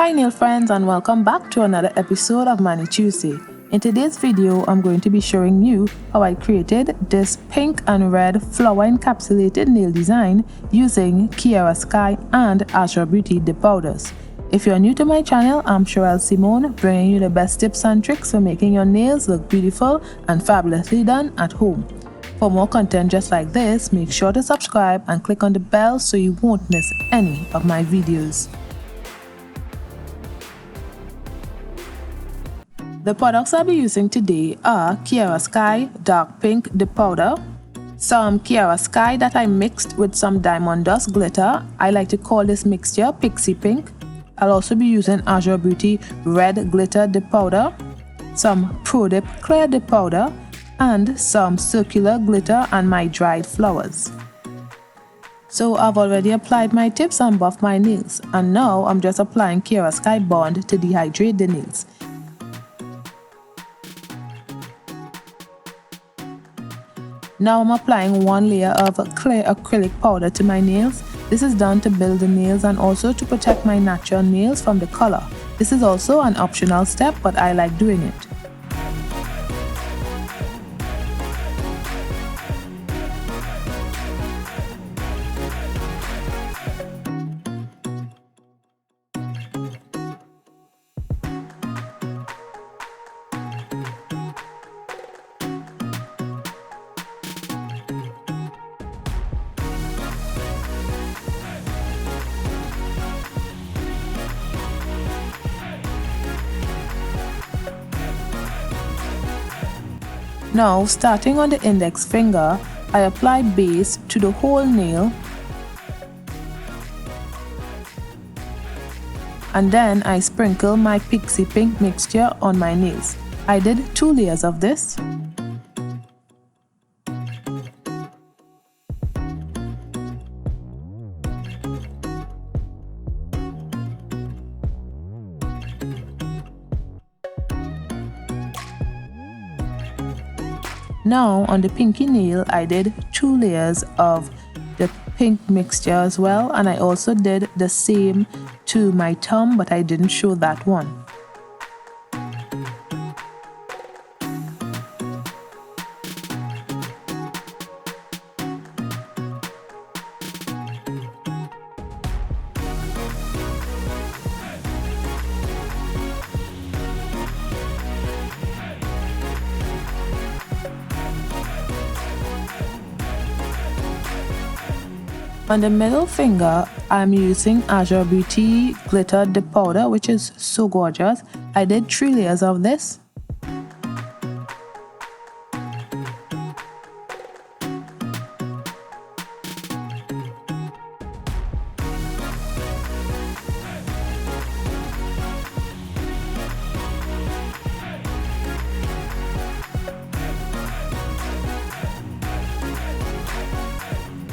Hi nail friends, and welcome back to another episode of Money Tuesday. In today's video, I'm going to be showing you how I created this pink and red flower encapsulated nail design using Cherael Sky and Azure Beauty dip powders. If you're new to my channel, I'm Cheraelsymone, bringing you the best tips and tricks for making your nails look beautiful and fabulously done at home. For more content just like this, make sure to subscribe and click on the bell so you won't miss any of my videos. The products I'll be using today are Cherael Sky Dark Pink Dip Powder, some Cherael Sky that I mixed with some Diamond Dust Glitter. I like to call this mixture Pixie Pink. I'll also be using Azure Beauty Red Glitter Dip Powder, some Pro Dip Clear Dip Powder, and some circular glitter and my dried flowers. So I've already applied my tips and buffed my nails, and now I'm just applying Cherael Sky Bond to dehydrate the nails. Now I'm applying one layer of clear acrylic powder to my nails. This is done to build the nails and also to protect my natural nails from the color. This is also an optional step, but I like doing it. Now, starting on the index finger, I apply base to the whole nail, and then I sprinkle my Pixie Pink mixture on my nails. I did 2 layers of this. Now on the pinky nail, I did 2 layers of the pink mixture as well, and I also did the same to my thumb, but I didn't show that one. On the middle finger, I'm using Azure Beauty Glitter Dip Powder, which is so gorgeous. I did 3 layers of this.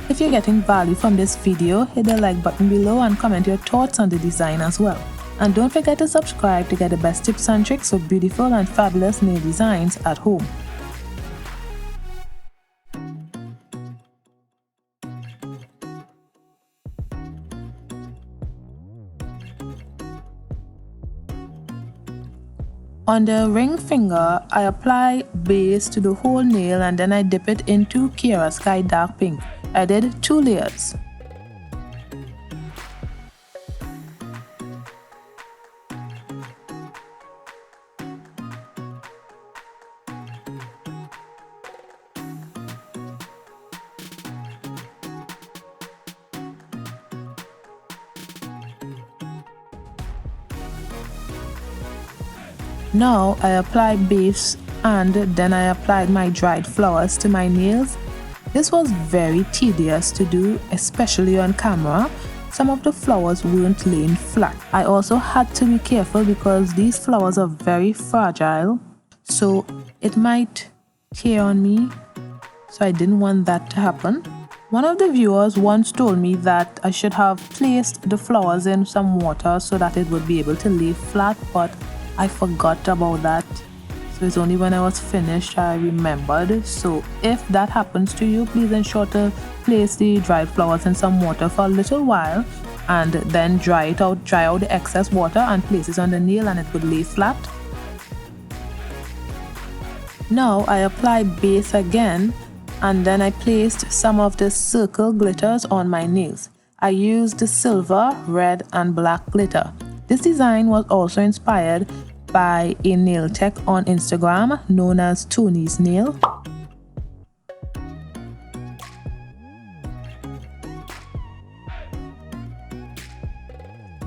If you're getting value from this video, hit the like button below and comment your thoughts on the design as well. And don't forget to subscribe to get the best tips and tricks for beautiful and fabulous nail designs at home. On the ring finger, I apply base to the whole nail and then I dip it into Cherael Sky Dark Pink. I did 2 layers. Now I apply base and then I applied my dried flowers to my nails. This was very tedious to do, especially on camera. Some of the flowers weren't laying flat. I also had to be careful because these flowers are very fragile, so it might tear on me, so I didn't want that to happen. One of the viewers once told me that I should have placed the flowers in some water so that it would be able to lay flat, but I forgot about that. So it's only when I was finished I remembered. So if that happens to you, please ensure to place the dried flowers in some water for a little while and then dry out the excess water and place it on the nail, and it would lay flat. Now I apply base again, and then I placed some of the circle glitters on my nails. I used the silver, red and black glitter. This design was also inspired by a nail tech on Instagram known as Tony's Nail.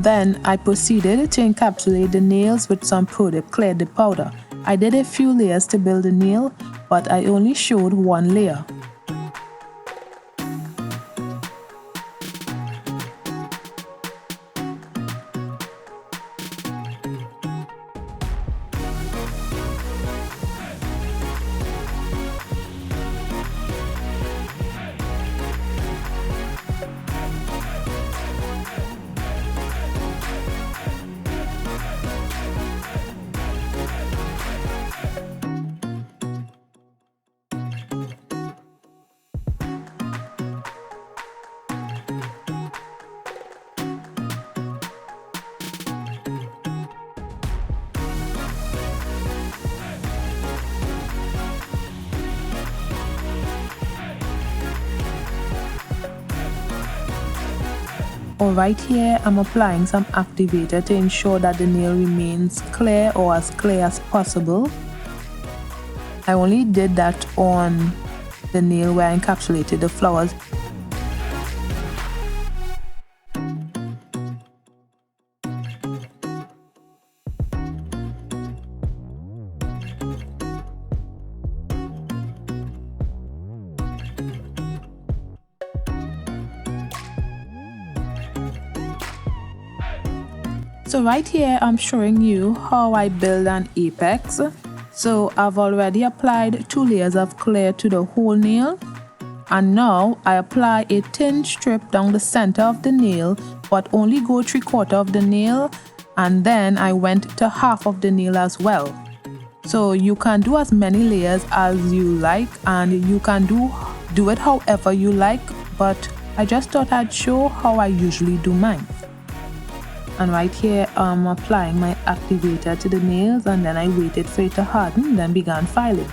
Then I proceeded to encapsulate the nails with some Pro Dip Clear Dip powder. I did a few layers to build the nail, but I only showed one layer. Right here, I'm applying some activator to ensure that the nail remains clear or as clear as possible. I only did that on the nail where I encapsulated the flowers. So right here, I'm showing you how I build an apex. So I've already applied 2 layers of clear to the whole nail. And now I apply a thin strip down the center of the nail, but only go 3/4 of the nail. And then I went to half of the nail as well. So you can do as many layers as you like, and you can do it however you like. But I just thought I'd show how I usually do mine. And right here, I'm applying my activator to the nails, and then I waited for it to harden, then began filing.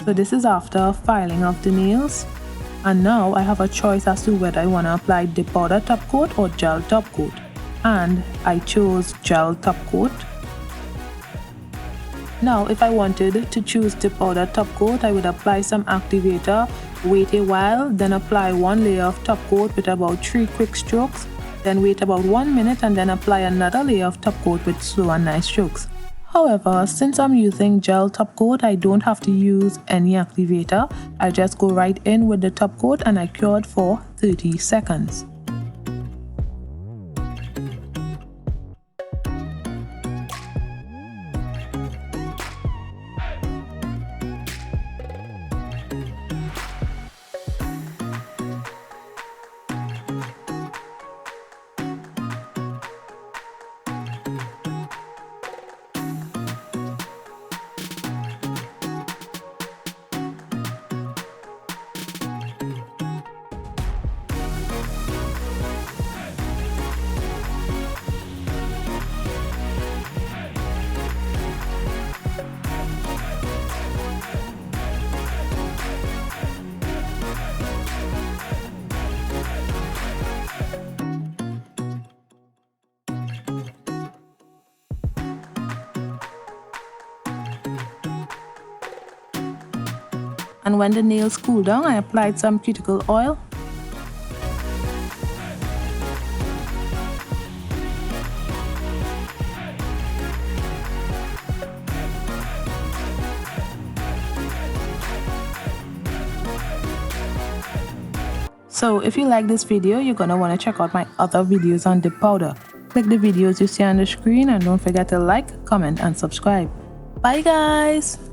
So this is after filing of the nails. And now I have a choice as to whether I want to apply dip powder top coat or gel top coat. And I chose gel top coat. Now, if I wanted to choose the powder top coat, I would apply some activator, wait a while, then apply 1 layer of top coat with about 3 quick strokes, then wait about 1 minute and then apply another layer of top coat with slow and nice strokes. However, since I'm using gel top coat, I don't have to use any activator. I just go right in with the top coat and I cured for 30 seconds. And when the nails cooled down, I applied some cuticle oil. So if you like this video, you're gonna want to check out my other videos on dip powder. Click the videos you see on the screen and don't forget to like, comment and subscribe. Bye guys!